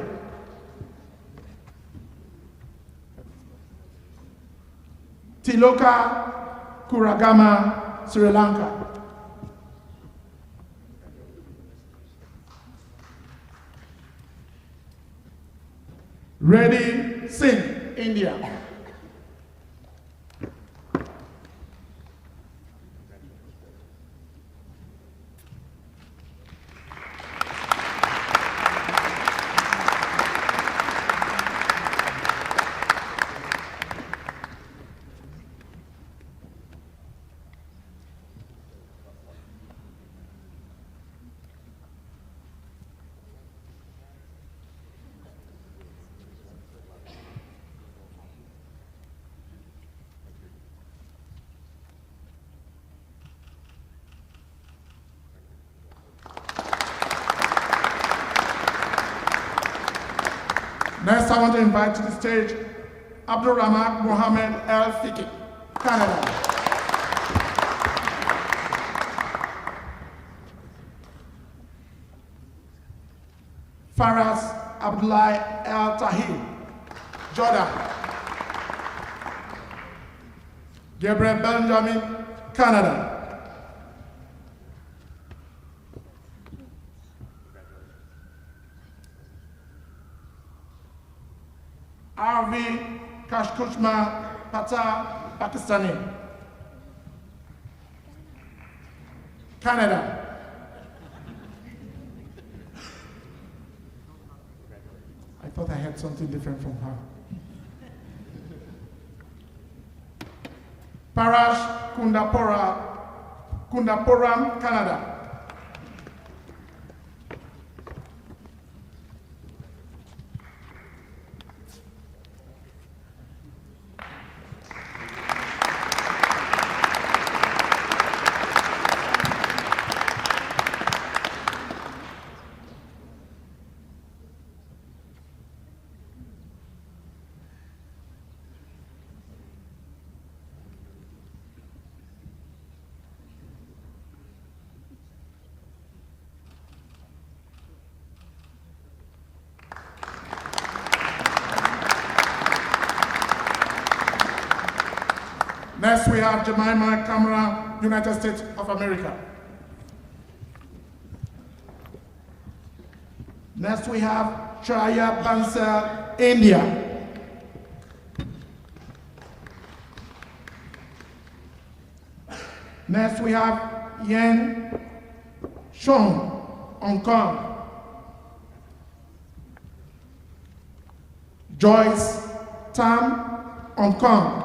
Tiloka Kuragama, Sri Lanka. Reddy Singh, India. Next, I want to invite to the stage Abdul Rahman Mohammed El Fiki, Canada. Faraz Abdullah El Tahir, Jordan. Gabriel Benjamin, Canada. Arvi Kashkuchma Pata, Pakistani. Canada. I thought I had something different from her. Parash Kundapuram, Canada. Next, we have Jemima Kamara, United States of America. Next, we have Shreya Bansal, India. Next, we have Yen Shong, Hong Kong. Joyce Tam, Hong Kong.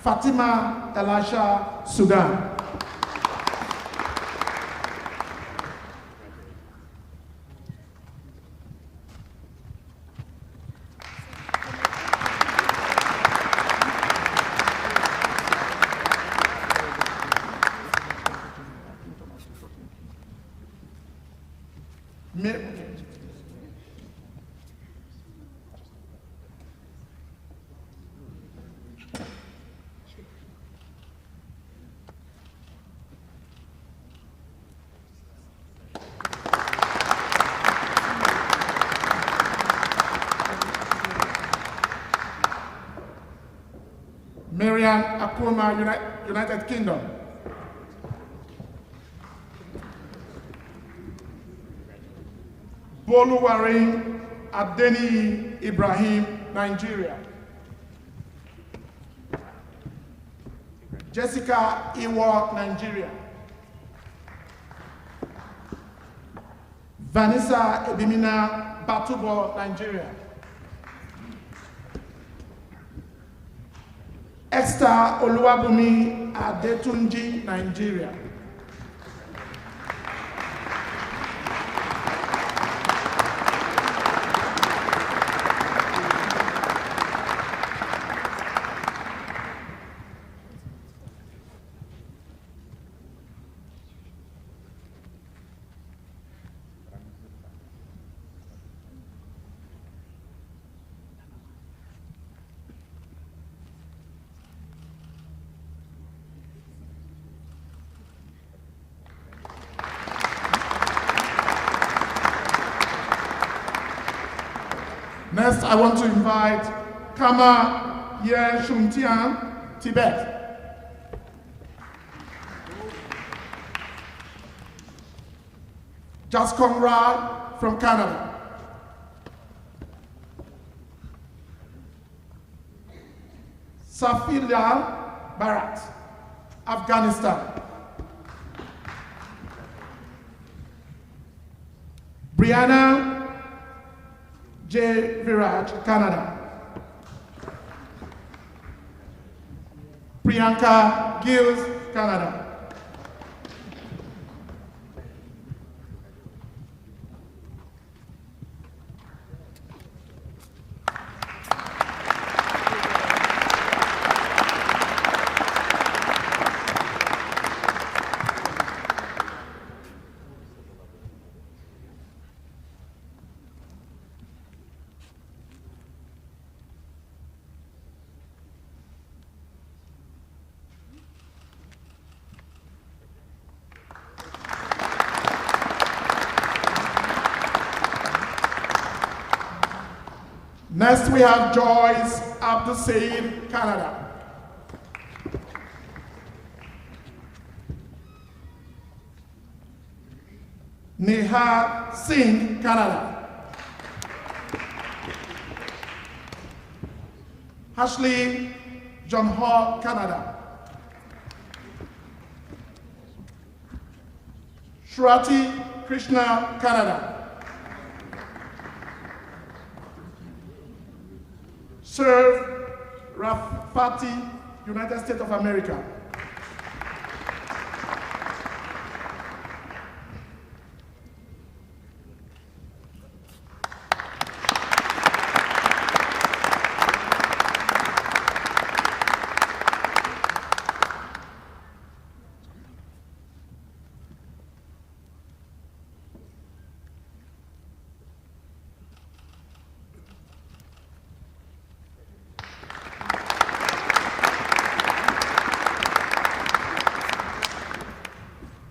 Fatima Elisha, Sudan. Marian Akuma, United Kingdom. Boluwarin Adeni Ibrahim, Nigeria. Jessica Iwo, Nigeria. Vanessa Ebimina Batubo, Nigeria. Esther Oluwabumi Adetunji, Nigeria. Next, I want to invite Kama Ye Shuntian, Tibet. Jas Conrad from Canada. Safilal Bharat, Afghanistan. Brianna J. Viraj, Canada. Priyanka Gills, Canada. Next, we have Joyce Abdul Said, Canada. Neha Singh, Canada. Ashley John Hall, Canada. Shrati Krishna, Canada. Serve Rafati, United States of America.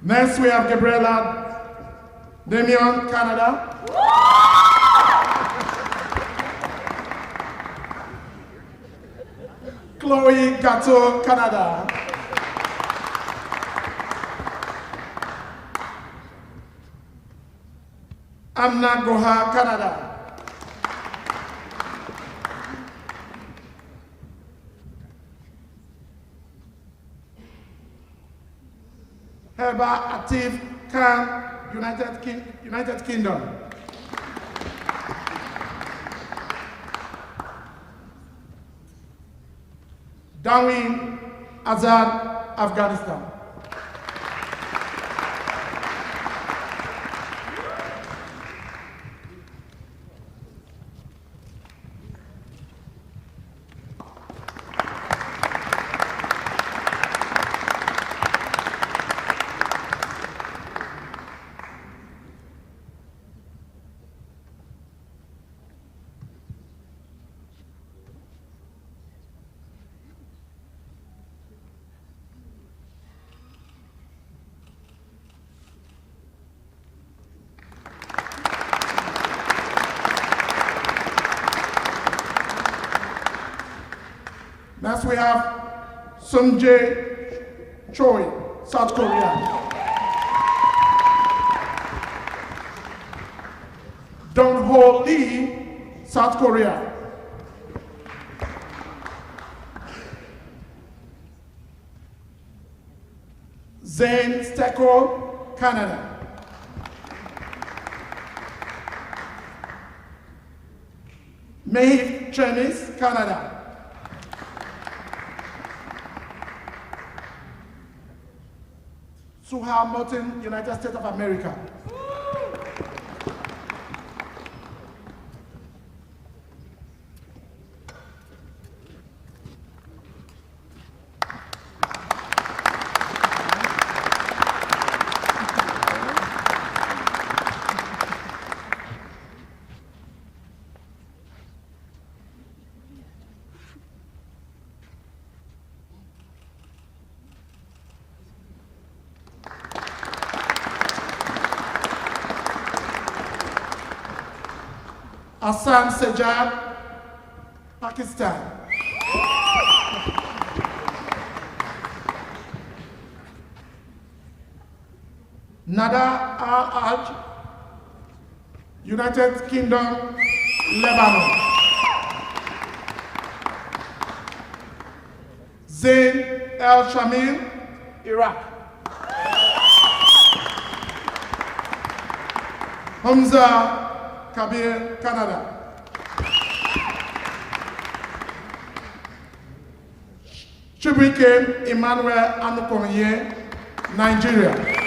Next, we have Gabriela Damian, Canada. Chloe Gatto, Canada. Amna Goha, Canada. Heba Atif Khan, United Kingdom. Darwin Azad, Afghanistan. Next, we have Sunjae Choi, South Korea. Dong-ho Lee, South Korea. Zane Stecco, Canada. Maeve Chenis, Canada. Suha Martin, United States of America. Hassan Sejad, Pakistan. Nada Al-Aj, United Kingdom, Lebanon. Zain El Shamil, Iraq. Hamza Kabir, Canada. Chibuike Emmanuel Anukonye, Nigeria.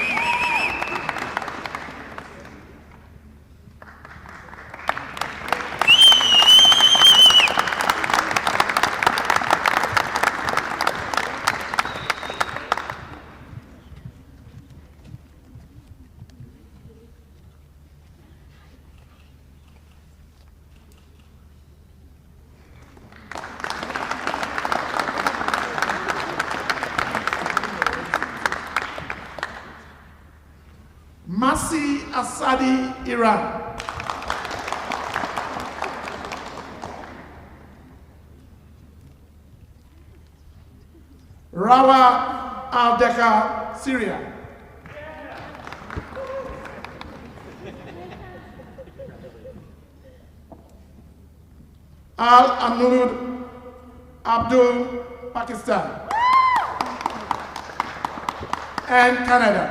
Masi Asadi, Iran. Rawa Al-Deka, Syria. Al-Amnud Abdul, Pakistan. And Canada.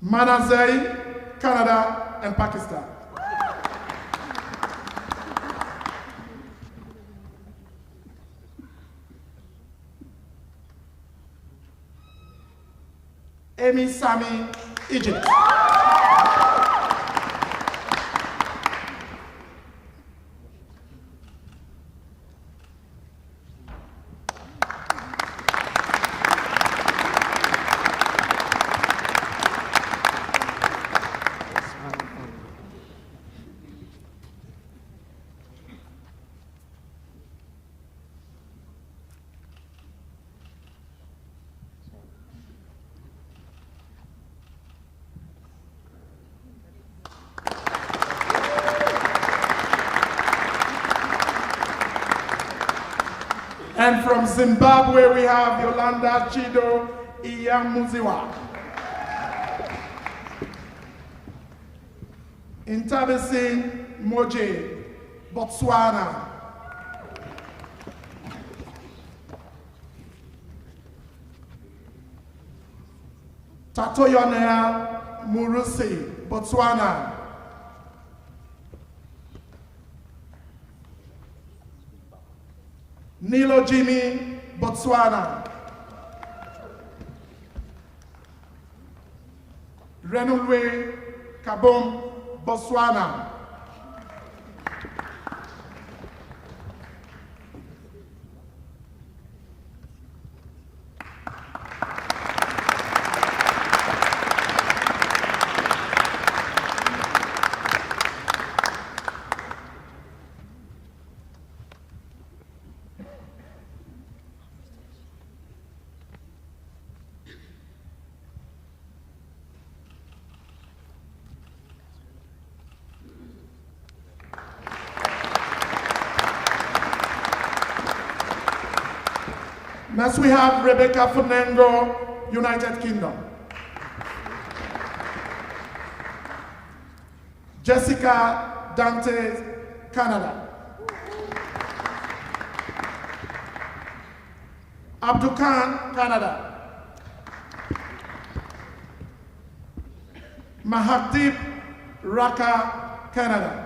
Manazai, Canada, and Pakistan. Amy Sami, Egypt. And from Zimbabwe, we have Yolanda Chido Iyamuziwa. Intabisi Moje, Botswana. Tatoyonea Murusi, Botswana. Nilo Jimmy, Botswana. Renulwe Kabum, Botswana. Next we have Rebecca Funengo, United Kingdom. Jessica Dante, Canada. Abdul Khan, Canada. Mahadeep Raka, Canada.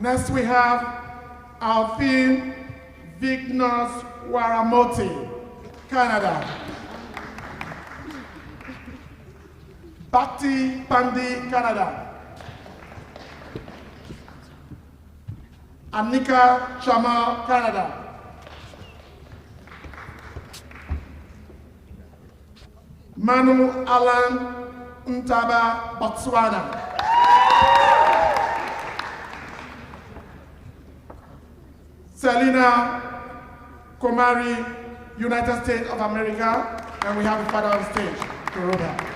Next we have Alfie Vignos Waramoti, Canada. Bhakti Pandi, Canada. Anika Chama, Canada. Manu Alan Ntaba, Botswana. Selina Komari, United States of America, and we have the father on stage to roll her.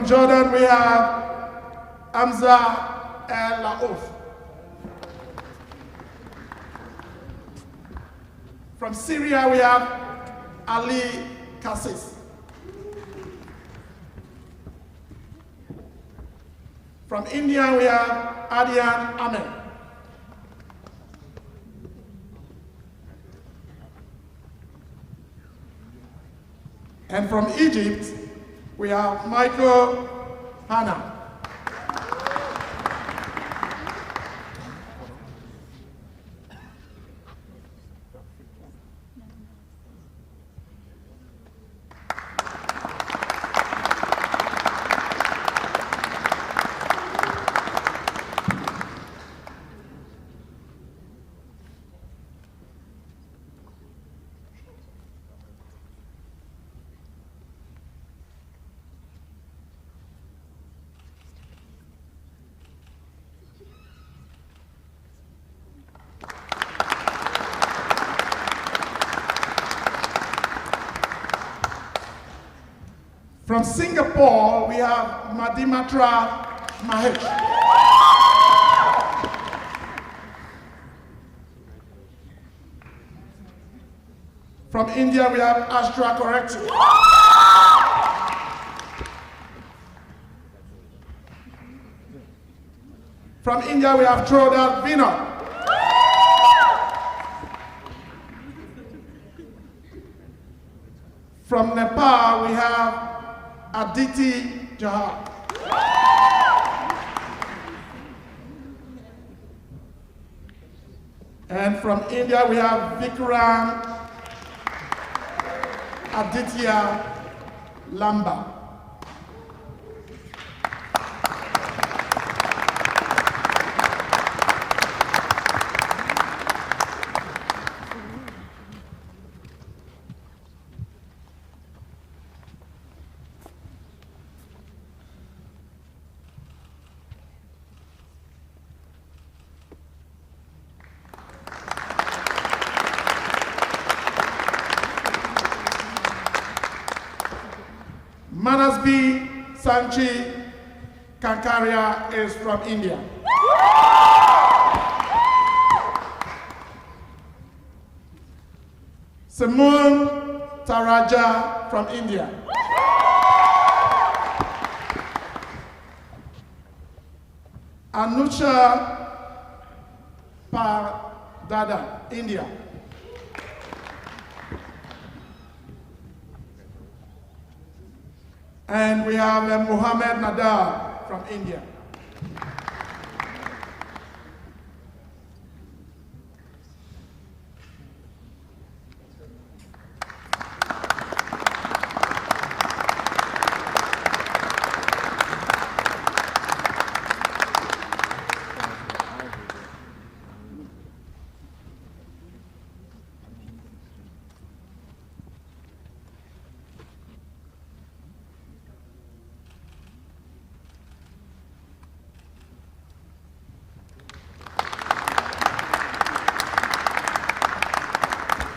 Jordan, we have Hamza El Laouf. From Syria, we have Ali Kassis. From India, we have Adian Ahmed. And from Egypt, we have Michael Hanna. From Singapore, we have Madhimatra Mahesh. From India, we have Ashtra Korekti. From India, we have Trodat Vinod. From Nepal, we have Aditi Jahar. And from India, we have Vikram Aditya Lamba. Manasbi Sanchi Kankaria is from India. Simon Taraja from India. Anusha Pardada, India. And we have Muhammad Nadar from India.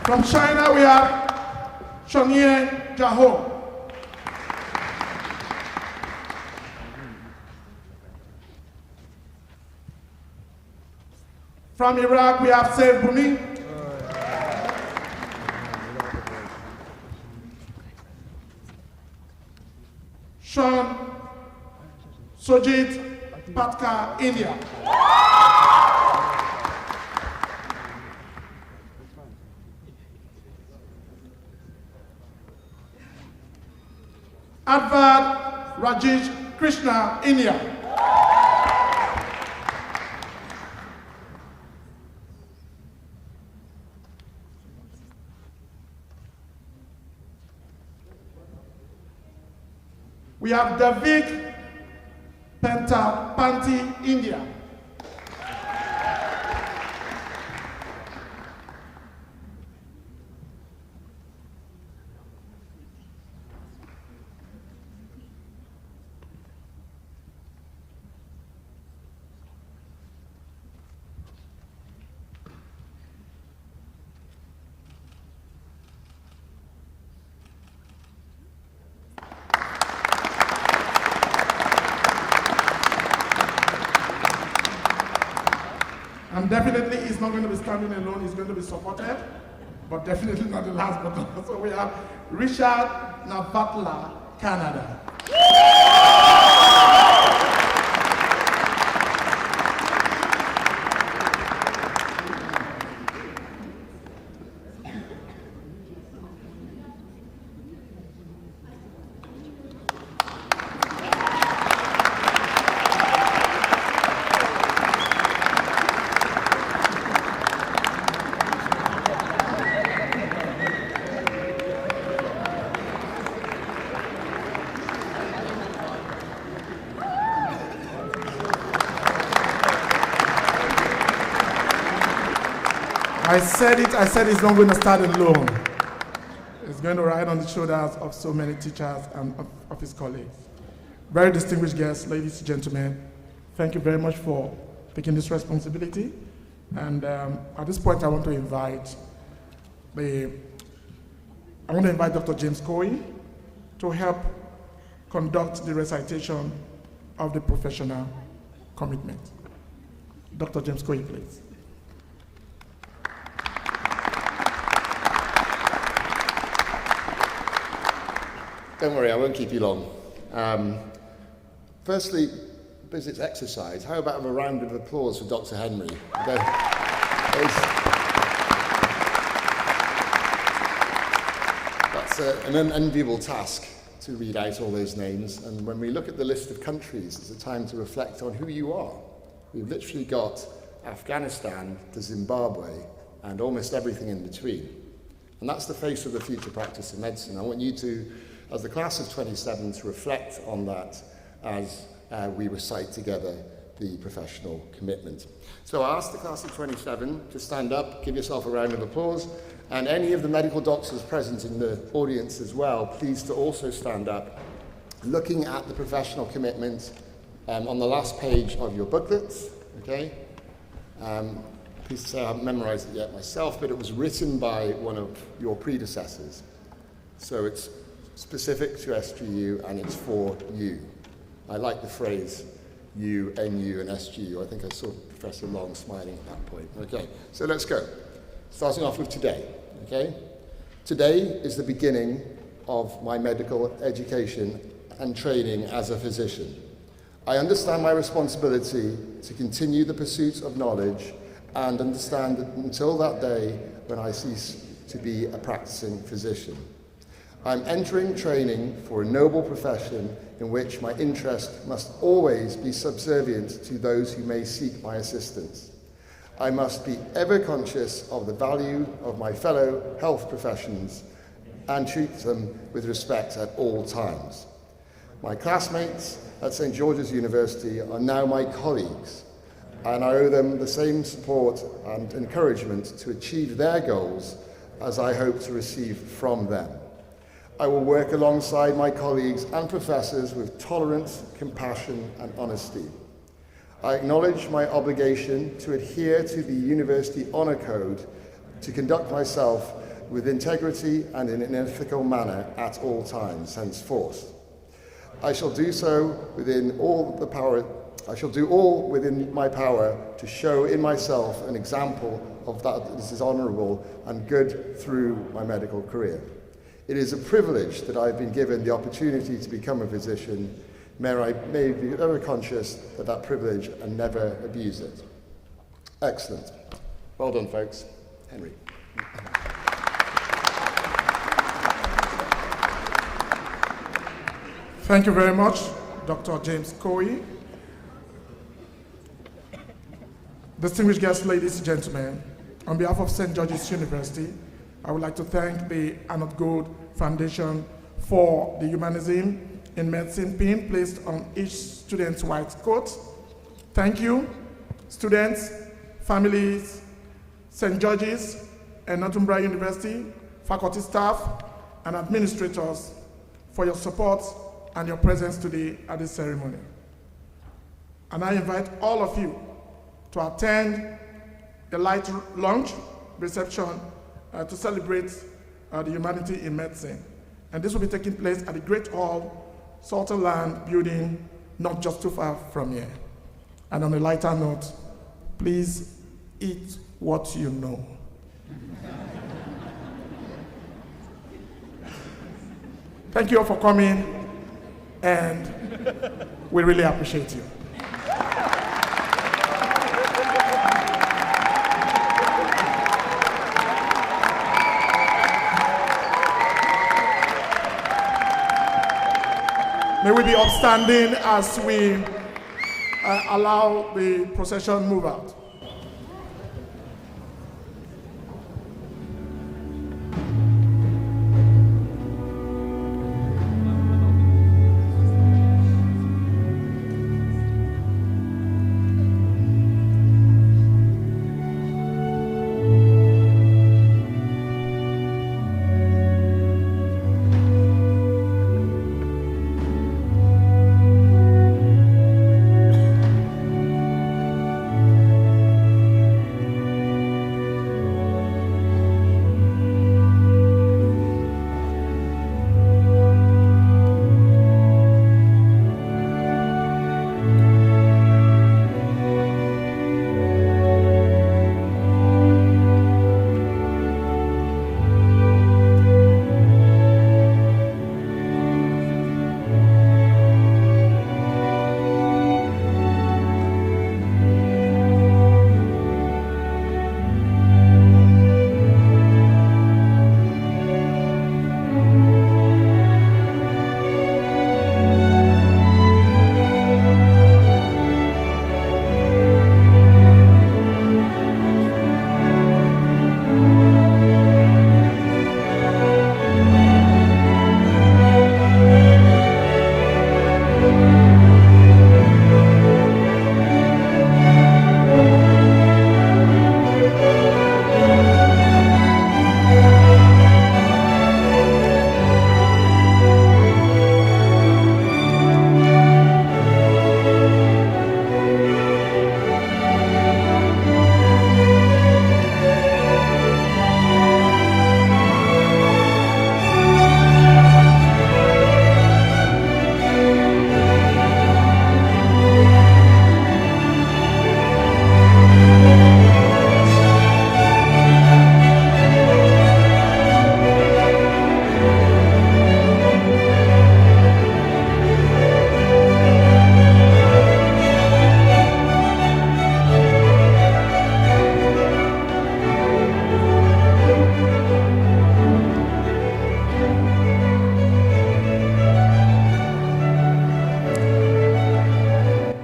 From China, we have Shonye Jaho. From Iraq, we have Saif Buni. Sean Sojit Patka, India. Advad Rajesh Krishna, India. We have Davik Pentapanti, India. And definitely he's not going to be standing alone, he's going to be supported, but definitely not the last but not. So we have Richard Navatla, Canada. I said he's not going to start alone. He's going to ride on the shoulders of so many teachers and of his colleagues. Very distinguished guests, ladies and gentlemen, thank you very much for taking this responsibility. And at this point, I want to invite Dr. James Coe to help conduct the recitation of the professional commitment. Dr. James Coe, please. Don't worry, I won't keep you long. Firstly, because it's exercise, how about a round of applause for Dr. Henry? That's an unenviable task to read out all those names, and when we look at the list of countries, it's a time to reflect on who you are. We've literally got Afghanistan to Zimbabwe and almost everything in between. And that's the face of the future practice of medicine. I want you to, as the class of 27, to reflect on that as we recite together the professional commitment. So I ask the class of 27 to stand up, give yourself a round of applause, and any of the medical doctors present in the audience as well, please to also stand up, looking at the professional commitment on the last page of your booklets, okay? Please say I haven't memorized it yet myself, but it was written by one of your predecessors. So it's specific to SGU and it's for you. I like the phrase you, NU, and SGU. I think I saw Professor Long smiling at that point. Okay, so let's go. Starting off with today, okay? Today is the beginning of my medical education and training as a physician. I understand my responsibility to continue the pursuit of knowledge and understand that until that day when I cease to be a practicing physician. I'm entering training for a noble profession in which my interest must always be subservient to those who may seek my assistance. I must be ever conscious of the value of my fellow health professions and treat them with respect at all times. My classmates at St. George's University are now my colleagues, and I owe them the same support and encouragement to achieve their goals as I hope to receive from them. I will work alongside my colleagues and professors with tolerance, compassion, and honesty. I acknowledge my obligation to adhere to the University Honour Code, to conduct myself with integrity and in an ethical manner at all times henceforth. I shall do all within my power to show in myself an example of that this is honourable and good through my medical career. It is a privilege that I've been given the opportunity to become a physician. May I be ever conscious of that privilege and never abuse it. Excellent. Well done, folks. Henry. Thank you very much, Dr. James Coe. Distinguished guests, ladies and gentlemen, on behalf of St. George's University, I would like to thank the Arnold Gold Foundation for the Humanism in Medicine pin placed on each student's white coat. Thank you, students, families, St. George's and Northumbria University, faculty staff, and administrators for your support and your presence today at this ceremony. And I invite all of you to attend the light lunch reception to celebrate the humanity in medicine. And this will be taking place at the Great Hall, Salterland building, not just too far from here. And on a lighter note, please eat what you know. Thank you all for coming, and we really appreciate you. May we be upstanding as we allow the procession move out.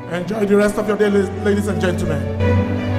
Enjoy the rest of your day, ladies and gentlemen.